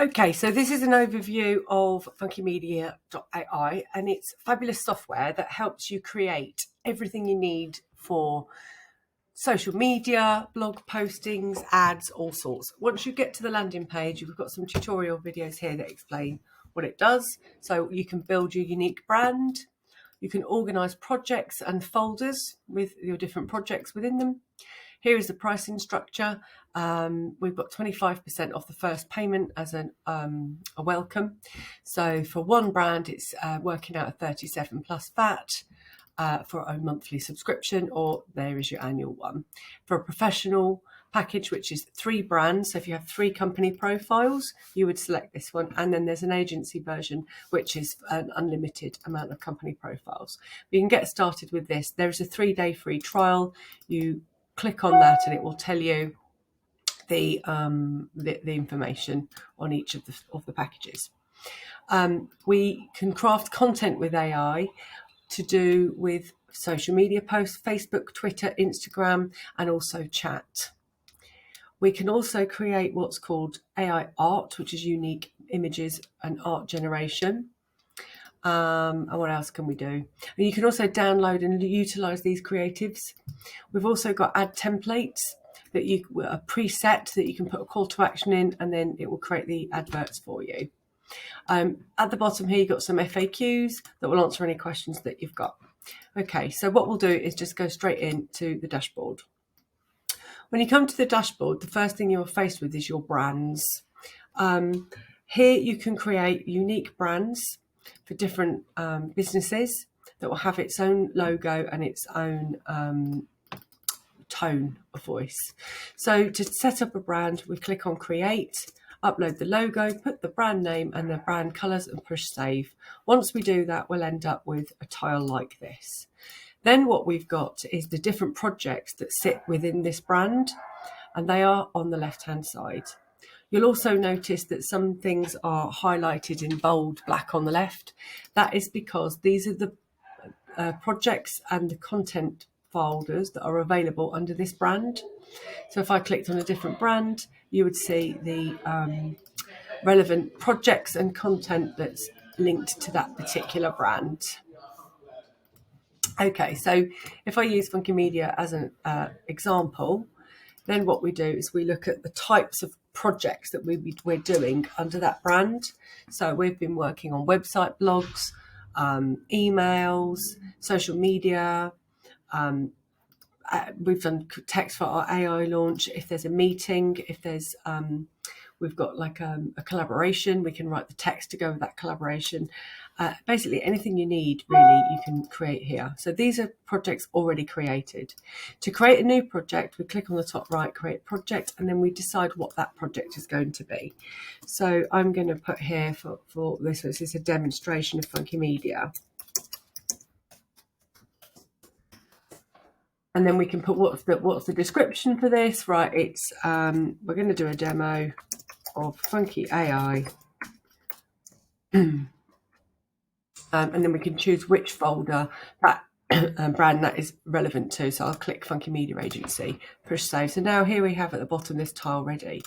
Okay, so this is an overview of Funkymedia.ai, and it's fabulous software that helps you create everything you need for social media, blog postings, ads, all sorts. Once you get to the landing page, you've got some tutorial videos here that explain what it does. So you can build your unique brand. You can organize projects and folders with your different projects within them. Here is the pricing structure. We've got 25% off the first payment as a welcome. So for one brand, it's working out at 37 plus VAT for a monthly subscription, or there is your annual one. For a professional package, which is 3 brands, so if you have 3 company profiles, you would select this one. And then there's an agency version, which is an unlimited amount of company profiles. You can get started with this. There is a 3-day free trial. You click on that and it will tell you the information on each of the packages. We can craft content with AI to do with social media posts, Facebook, Twitter, Instagram, and also chat. We can also create what's called AI art, which is unique images and art generation. And what else can we do? And you can also download and utilize these creatives. We've also got ad templates that a preset that you can put a call to action in, and then it will create the adverts for you. At the bottom here, you've got some FAQs that will answer any questions that you've got. Okay, so what we'll do is just go straight into the dashboard. When you come to the dashboard, the first thing you're faced with is your brands. Here you can create unique brands for different businesses that will have its own logo and its own tone of voice. So to set up a brand, we click on create, upload the logo, put the brand name and the brand colours and push save. Once we do that, we'll end up with a tile like this. Then what we've got is the different projects that sit within this brand, and they are on the left hand side. You'll also notice that some things are highlighted in bold black on the left. That is because these are the projects and the content folders that are available under this brand. So if I clicked on a different brand, you would see the relevant projects and content that's linked to that particular brand. Okay, so if I use Funkymedia as an example, then what we do is we look at the types of projects that we're doing under that brand. So we've been working on website blogs, emails, social media. We've done text for our AI launch. If there's a meeting, if there's we've got like a collaboration, we can write the text to go with that collaboration. Basically anything you need, really, you can create here. So these are projects already created. To create a new project, we click on the top right, create project, and then we decide what that project is going to be. So I'm going to put here for this is a demonstration of Funkymedia. And then we can put what's the description for this, right? It's we're going to do a demo of Funky AI. And then we can choose which folder that brand that is relevant to. So I'll click Funky Media Agency, push save. So now here we have at the bottom this tile ready.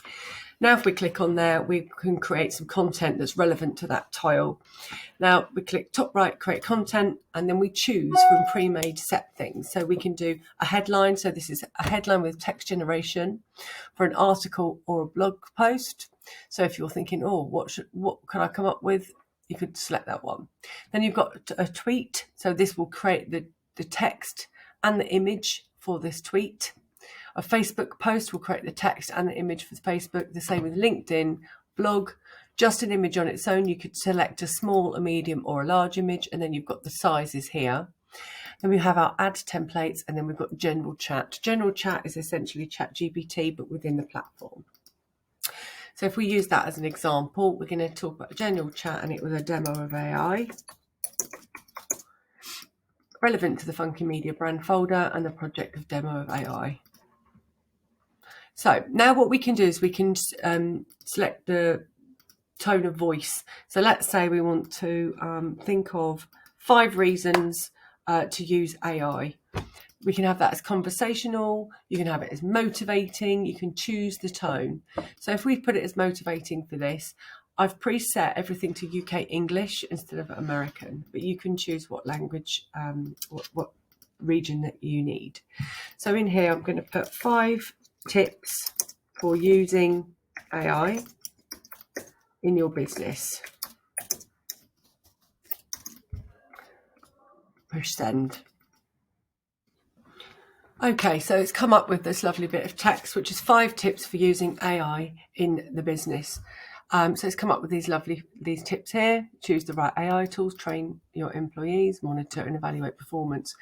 Now if we click on there, we can create some content that's relevant to that tile. Now we click top right, create content, and then we choose from pre-made set things. So we can do a headline. So this is a headline with text generation for an article or a blog post. So if you're thinking, oh, what can I come up with? You could select that one. Then you've got a tweet. So this will create the text and the image for this tweet. A Facebook post will create the text and the image for Facebook. The same with LinkedIn, blog, just an image on its own. You could select a small, a medium, or a large image, and then you've got the sizes here. Then we have our ad templates, and then we've got general chat. General chat is essentially ChatGPT, but within the platform. So if we use that as an example, we're going to talk about a general chat, and it was a demo of AI. Relevant to the Funkymedia brand folder and the project of demo of AI. So now what we can do is we can select the tone of voice. So let's say we want to think of 5 reasons to use AI. We can have that as conversational, you can have it as motivating, you can choose the tone. So if we put it as motivating for this, I've preset everything to UK English instead of American, but you can choose what language, what region that you need. So in here, I'm going to put 5 tips for using AI in your business. Push send. Okay, so it's come up with this lovely bit of text, which is 5 tips for using AI in the business. So it's come up with these tips here. Choose the right AI tools, train your employees, monitor and evaluate performance.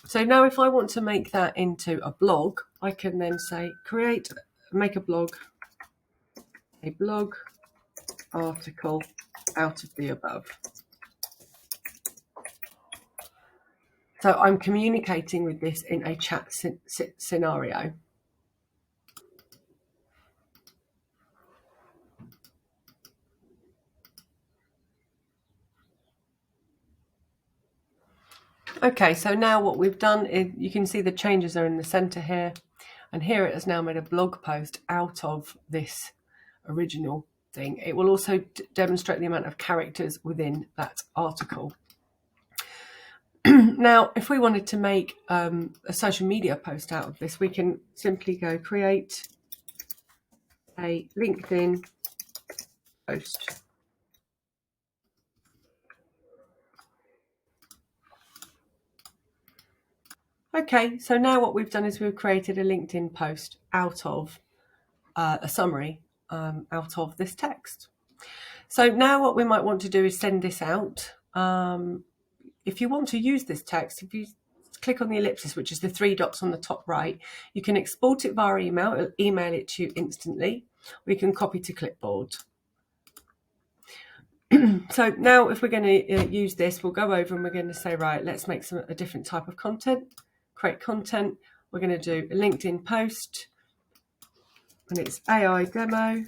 So now if I want to make that into a blog, I can then say make a blog article out of the above. So I'm communicating with this in a chat scenario. Okay, so now what we've done is you can see the changes are in the center here, and here it has now made a blog post out of this original thing. It will also demonstrate the amount of characters within that article. Now, if we wanted to make a social media post out of this, we can simply go create a LinkedIn post. Okay, so now what we've done is we've created a LinkedIn post out of a summary out of this text. So now what we might want to do is send this out. If you want to use this text, if you click on the ellipsis, which is the 3 dots on the top right, you can export it via email. It'll email it to you instantly. We can copy to clipboard. So now if we're going to use this, we'll go over and we're going to say, right, let's make a different type of content, create content. We're going to do a LinkedIn post, and it's AI demo,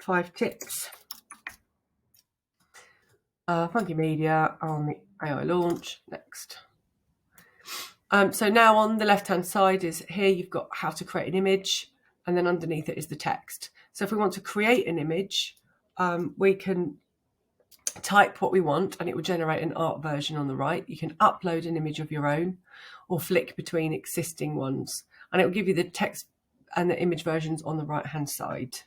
5 tips. Funky Media on the AI launch. Next. So now on the left-hand side is here you've got how to create an image, and then underneath it is the text. So if we want to create an image, we can type what we want and it will generate an art version on the right. You can upload an image of your own or flick between existing ones, and it will give you the text and the image versions on the right-hand side.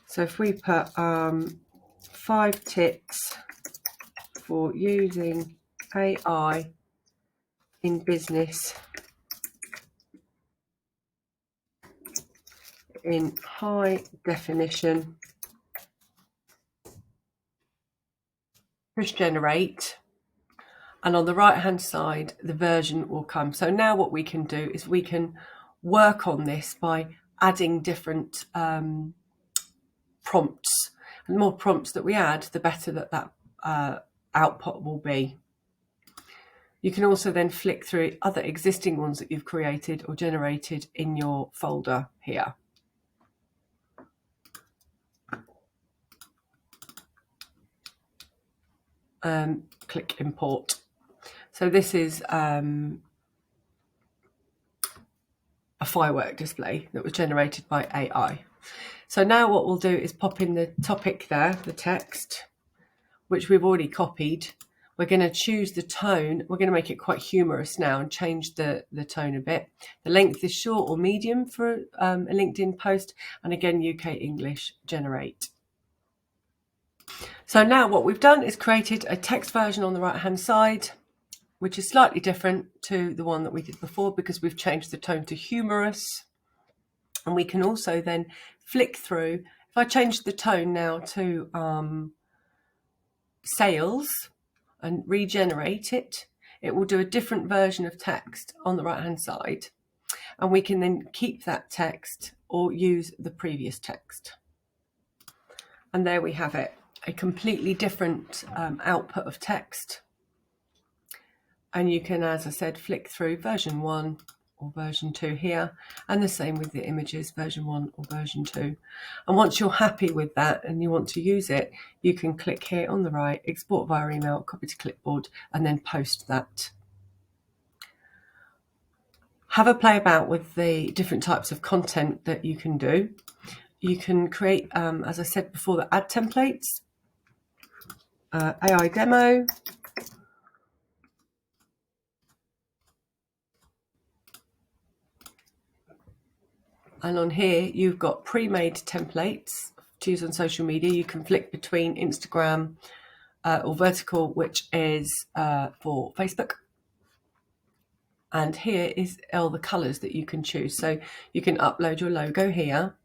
So if we put 5 tips for using AI in business in high definition, push generate, and on the right hand side the version will come. So now what we can do is we can work on this by adding different prompts. And the more prompts that we add, the better that output will be. You can also then flick through other existing ones that you've created or generated in your folder here. Click import. So this is a firework display that was generated by AI. So now what we'll do is pop in the topic there, the text, which we've already copied. We're going to choose the tone. We're going to make it quite humorous now and change the tone a bit. The length is short or medium for a LinkedIn post. And again, UK English, generate. So now what we've done is created a text version on the right-hand side, which is slightly different to the one that we did before because we've changed the tone to humorous. And we can also then flick through. If I change the tone now to sales and regenerate it, it will do a different version of text on the right-hand side. And we can then keep that text or use the previous text. And there we have it, a completely different output of text. And you can, as I said, flick through version 1 or version 2 here, and the same with the images, version 1 or version 2. And once you're happy with that and you want to use it, you can click here on the right, export via email, copy to clipboard, and then post that. Have a play about with the different types of content that you can do. You can create, as I said before, the ad templates, AI demo, and on here you've got pre-made templates to use on social media. You can flick between Instagram or vertical, which is for Facebook. And here is all the colours that you can choose. So you can upload your logo here.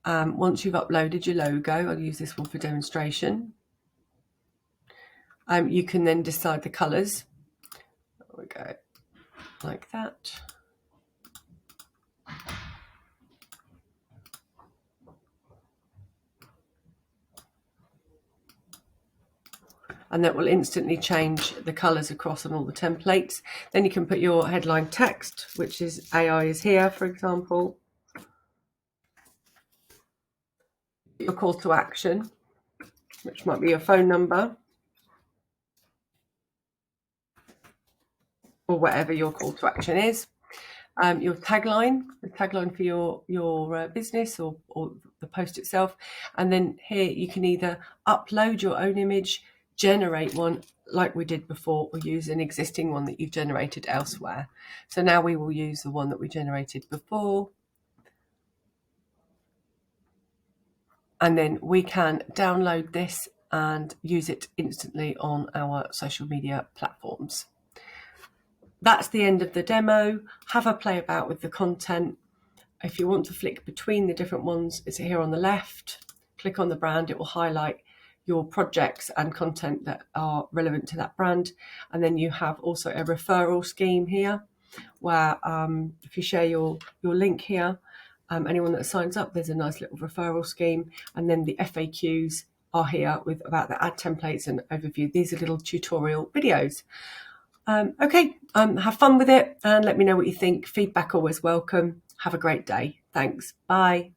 Once you've uploaded your logo, I'll use this one for demonstration. You can then decide the colours. There we go, like that. And that will instantly change the colours across on all the templates. Then you can put your headline text, which is AI is here, for example. Your call to action, which might be your phone number, or whatever your call to action is. Your tagline, the tagline for your business or the post itself. And then here you can either upload your own image, generate one like we did before, or use an existing one that you've generated elsewhere. So now we will use the one that we generated before. And then we can download this and use it instantly on our social media platforms. That's the end of the demo. Have a play about with the content. If you want to flick between the different ones, it's here on the left. Click on the brand, it will highlight your projects and content that are relevant to that brand. And then you have also a referral scheme here, where if you share your link here, anyone that signs up, there's a nice little referral scheme. And then the FAQs are here with about the ad templates and overview. These are little tutorial videos. Okay, have fun with it and let me know what you think. Feedback always welcome. Have a great day. Thanks. Bye.